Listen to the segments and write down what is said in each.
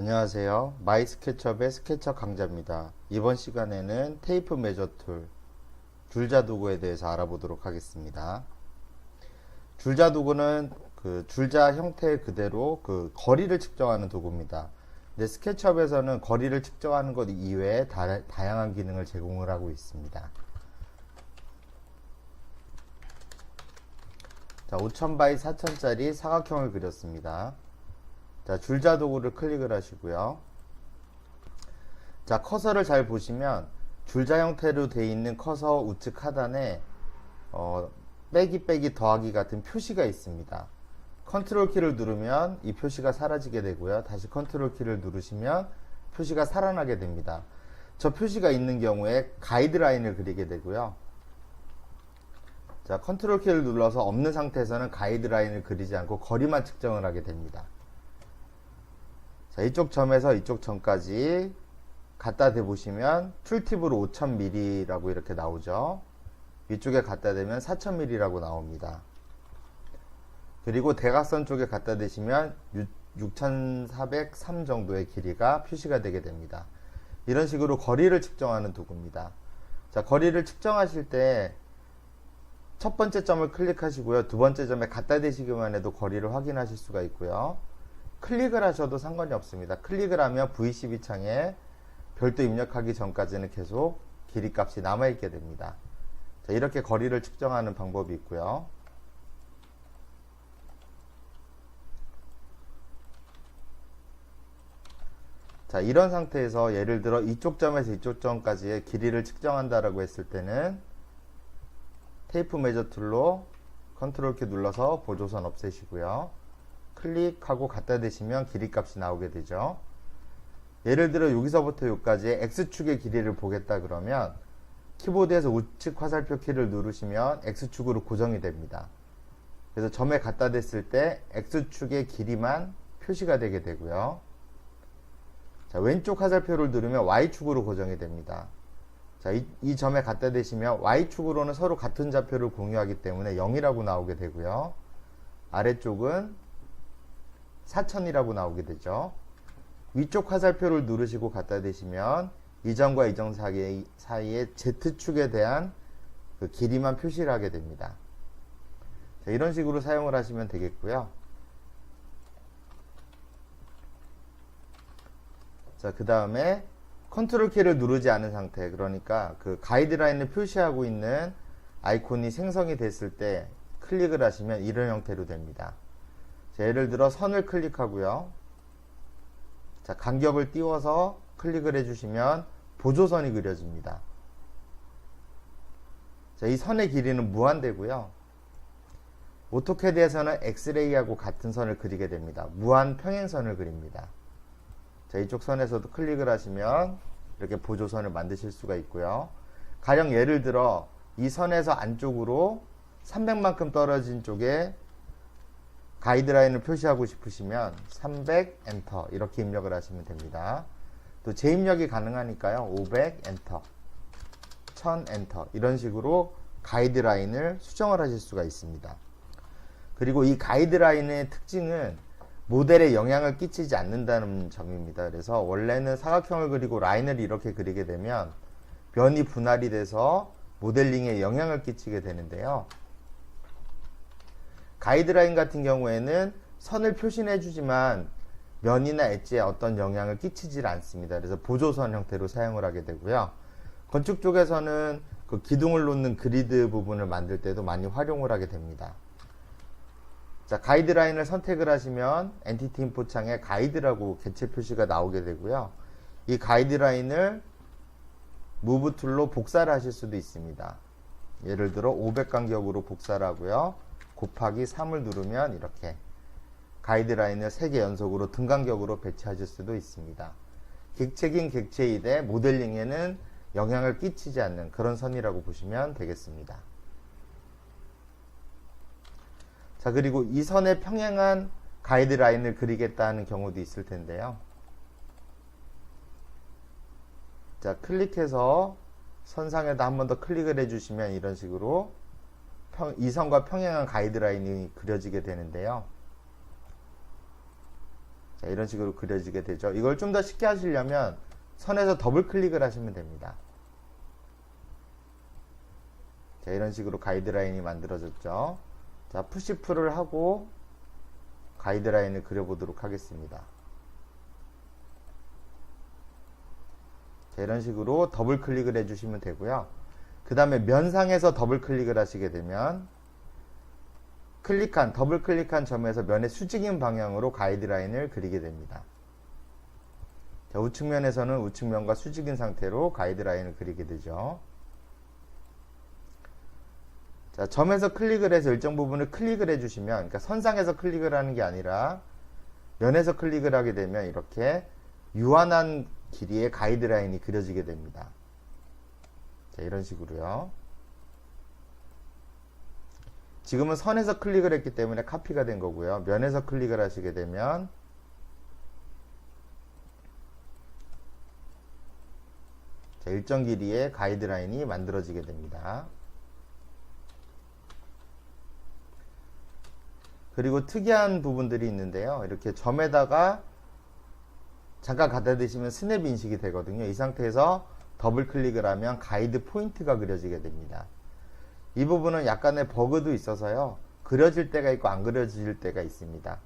안녕하세요. 마이 스케치업의 스케쳐 강좌입니다. 이번 시간에는 테이프 메저 툴, 줄자 도구에 대해서 알아보도록 하겠습니다. 줄자 도구는 그 줄자 형태 그대로 그 거리를 측정하는 도구입니다. 근데 스케치업에서는 거리를 측정하는 것 이외에 다양한 기능을 제공을 하고 있습니다. 자, 5000바이 4000짜리 사각형을 그렸습니다. 자, 줄자 도구를 클릭을 하시고요. 자, 커서를 잘 보시면 줄자 형태로 되어 있는 커서 우측 하단에 빼기 더하기 같은 표시가 있습니다. 컨트롤 키를 누르면 이 표시가 사라지게 되고요. 다시 컨트롤 키를 누르시면 표시가 살아나게 됩니다. 저 표시가 있는 경우에 가이드라인을 그리게 되고요. 자, 컨트롤 키를 눌러서 없는 상태에서는 가이드라인을 그리지 않고 거리만 측정을 하게 됩니다. 자, 이쪽 점에서 이쪽 점까지 갖다 대보시면 툴팁으로 5000mm라고 이렇게 나오죠. 위쪽에 갖다 대면 4000mm라고 나옵니다. 그리고 대각선 쪽에 갖다 대시면 6403 정도의 길이가 표시가 되게 됩니다. 이런 식으로 거리를 측정하는 도구입니다. 자, 거리를 측정하실 때 첫 번째 점을 클릭하시고요. 두 번째 점에 갖다 대시기만 해도 거리를 확인하실 수가 있고요. 클릭을 하셔도 상관이 없습니다. 클릭을 하면 V12 창에 별도 입력하기 전까지는 계속 길이 값이 남아있게 됩니다. 자, 이렇게 거리를 측정하는 방법이 있고요. 자, 이런 상태에서 예를 들어 이쪽 점에서 이쪽 점까지의 길이를 측정한다라고 했을 때는 테이프 메저 툴로 컨트롤 키 눌러서 보조선 없애시고요. 클릭하고 갖다 대시면 길이 값이 나오게 되죠. 예를 들어 여기서부터 여기까지의 X축의 길이를 보겠다 그러면 키보드에서 우측 화살표 키를 누르시면 X축으로 고정이 됩니다. 그래서 점에 갖다 댔을 때 X축의 길이만 표시가 되게 되고요. 자, 왼쪽 화살표를 누르면 Y축으로 고정이 됩니다. 자, 이 점에 갖다 대시면 Y축으로는 서로 같은 좌표를 공유하기 때문에 0이라고 나오게 되고요. 아래쪽은 4000이라고 나오게 되죠. 위쪽 화살표를 누르시고 갖다 대시면 이 점과 이 점 사이에 Z축에 대한 그 길이만 표시를 하게 됩니다. 자, 이런 식으로 사용을 하시면 되겠고요. 자, 그 다음에 컨트롤 키를 누르지 않은 상태, 그러니까 그 가이드라인을 표시하고 있는 아이콘이 생성이 됐을 때 클릭을 하시면 이런 형태로 됩니다. 자, 예를 들어 선을 클릭하고요. 자, 간격을 띄워서 클릭을 해주시면 보조선이 그려집니다. 자, 이 선의 길이는 무한대고요. 오토캐드에서는 엑스레이하고 같은 선을 그리게 됩니다. 무한 평행선을 그립니다. 자, 이쪽 선에서도 클릭을 하시면 이렇게 보조선을 만드실 수가 있고요. 가령 예를 들어 이 선에서 안쪽으로 300만큼 떨어진 쪽에 가이드라인을 표시하고 싶으시면 300 엔터 이렇게 입력을 하시면 됩니다. 또 재입력이 가능하니까요. 500 엔터, 1000 엔터 이런 식으로 가이드라인을 수정을 하실 수가 있습니다. 그리고 이 가이드라인의 특징은 모델에 영향을 끼치지 않는다는 점입니다. 그래서 원래는 사각형을 그리고 라인을 이렇게 그리게 되면 면이 분할이 돼서 모델링에 영향을 끼치게 되는데요. 가이드라인 같은 경우에는 선을 표시해 주지만 면이나 엣지에 어떤 영향을 끼치질 않습니다. 그래서 보조선 형태로 사용을 하게 되고요. 건축 쪽에서는 그 기둥을 놓는 그리드 부분을 만들 때도 많이 활용을 하게 됩니다. 자, 가이드라인을 선택을 하시면 엔티티 인포 창에 가이드라고 개체 표시가 나오게 되고요. 이 가이드라인을 무브 툴로 복사를 하실 수도 있습니다. 예를 들어 500 간격으로 복사를 하고요. 곱하기 3을 누르면 이렇게 가이드라인을 3개 연속으로 등간격으로 배치하실 수도 있습니다. 객체긴 객체이되 모델링에는 영향을 끼치지 않는 그런 선이라고 보시면 되겠습니다. 자, 그리고 이 선에 평행한 가이드라인을 그리겠다 하는 경우도 있을 텐데요. 자, 클릭해서 선상에다 한 번 더 클릭을 해주시면 이런 식으로 이 선과 평행한 가이드라인이 그려지게 되는데요. 자, 이런 식으로 그려지게 되죠. 이걸 좀 더 쉽게 하시려면 선에서 더블 클릭을 하시면 됩니다. 자, 이런 식으로 가이드라인이 만들어졌죠. 자, 푸시풀을 하고 가이드라인을 그려보도록 하겠습니다. 자, 이런 식으로 더블 클릭을 해주시면 되고요. 그 다음에 면상에서 더블 클릭을 하시게 되면 더블 클릭한 점에서 면의 수직인 방향으로 가이드라인을 그리게 됩니다. 자, 우측면에서는 우측면과 수직인 상태로 가이드라인을 그리게 되죠. 자, 점에서 클릭을 해서 일정 부분을 클릭을 해주시면, 그러니까 선상에서 클릭을 하는 게 아니라 면에서 클릭을 하게 되면 이렇게 유한한 길이의 가이드라인이 그려지게 됩니다. 자, 이런 식으로요. 지금은 선에서 클릭을 했기 때문에 카피가 된 거고요. 면에서 클릭을 하시게 되면 자, 일정 길이의 가이드라인이 만들어지게 됩니다. 그리고 특이한 부분들이 있는데요. 이렇게 점에다가 잠깐 갖다 대시면 스냅 인식이 되거든요. 이 상태에서 더블 클릭을 하면 가이드 포인트가 그려지게 됩니다. 이 부분은 약간의 버그도 있어서요. 그려질 때가 있고 안 그려질 때가 있습니다.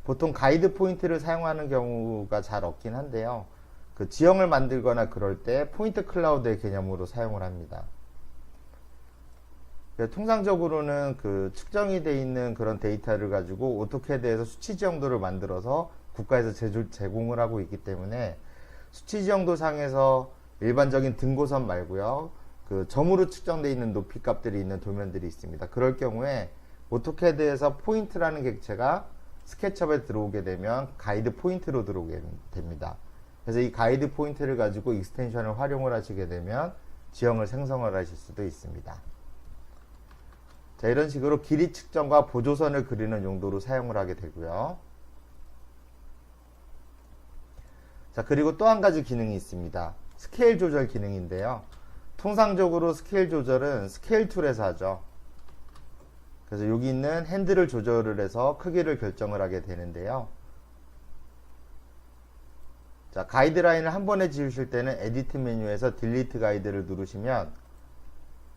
보통 가이드 포인트를 사용하는 경우가 잘 없긴 한데요. 그 지형을 만들거나 그럴 때 포인트 클라우드의 개념으로 사용을 합니다. 통상적으로는 그 측정이 되어 있는 그런 데이터를 가지고 오토캐드에서 수치 지형도를 만들어서 국가에서 제공을 하고 있기 때문에 수치 지형도 상에서 일반적인 등고선 말고요. 그 점으로 측정되어 있는 높이 값들이 있는 도면들이 있습니다. 그럴 경우에 오토캐드에서 포인트라는 객체가 스케치업에 들어오게 되면 가이드 포인트로 들어오게 됩니다. 그래서 이 가이드 포인트를 가지고 익스텐션을 활용을 하시게 되면 지형을 생성을 하실 수도 있습니다. 자, 이런 식으로 길이 측정과 보조선을 그리는 용도로 사용을 하게 되고요. 자, 그리고 또 한 가지 기능이 있습니다. 스케일 조절 기능인데요. 통상적으로 스케일 조절은 스케일 툴에서 하죠. 그래서 여기 있는 핸들을 조절을 해서 크기를 결정을 하게 되는데요. 자, 가이드라인을 한 번에 지우실 때는 에디트 메뉴에서 딜리트 가이드를 누르시면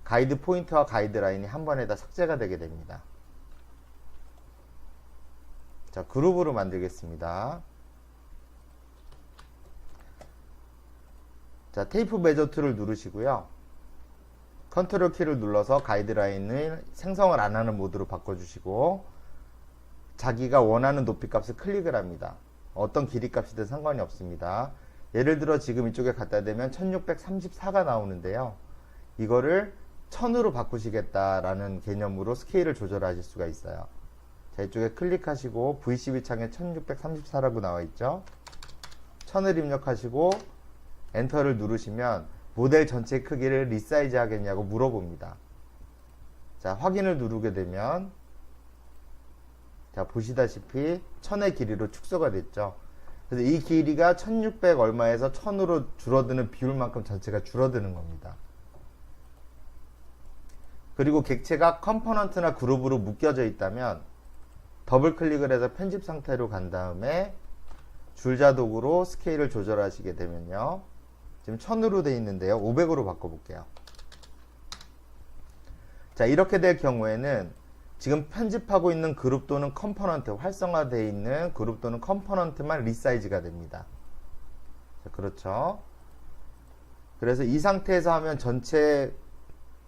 가이드 포인트와 가이드라인이 한 번에 다 삭제가 되게 됩니다. 자, 그룹으로 만들겠습니다. 자, 테이프 메저 툴을 누르시고요. 컨트롤 키를 눌러서 가이드라인을 생성을 안 하는 모드로 바꿔주시고 자기가 원하는 높이 값을 클릭을 합니다. 어떤 길이 값이든 상관이 없습니다. 예를 들어 지금 이쪽에 갖다 대면 1634가 나오는데요. 이거를 1000으로 바꾸시겠다라는 개념으로 스케일을 조절하실 수가 있어요. 자, 이쪽에 클릭하시고 VCB 창에 1634라고 나와 있죠. 1000을 입력하시고 엔터를 누르시면 모델 전체 크기를 리사이즈 하겠냐고 물어봅니다. 자, 확인을 누르게 되면 자, 보시다시피 1000의 길이로 축소가 됐죠. 그래서 이 길이가 1600 얼마에서 1000으로 줄어드는 비율만큼 전체가 줄어드는 겁니다. 그리고 객체가 컴포넌트나 그룹으로 묶여져 있다면 더블 클릭을 해서 편집 상태로 간 다음에 줄자독으로 스케일을 조절하시게 되면요. 지금 1000으로 되어 있는데요. 500으로 바꿔볼게요. 자, 이렇게 될 경우에는 지금 편집하고 있는 그룹 또는 컴포넌트, 활성화되어 있는 그룹 또는 컴포넌트만 리사이즈가 됩니다. 자, 그렇죠. 그래서 이 상태에서 하면 전체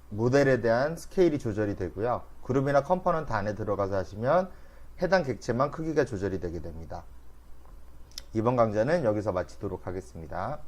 모델에 대한 스케일이 조절이 되고요. 그룹이나 컴포넌트 안에 들어가서 하시면 해당 객체만 크기가 조절이 되게 됩니다. 이번 강좌는 여기서 마치도록 하겠습니다.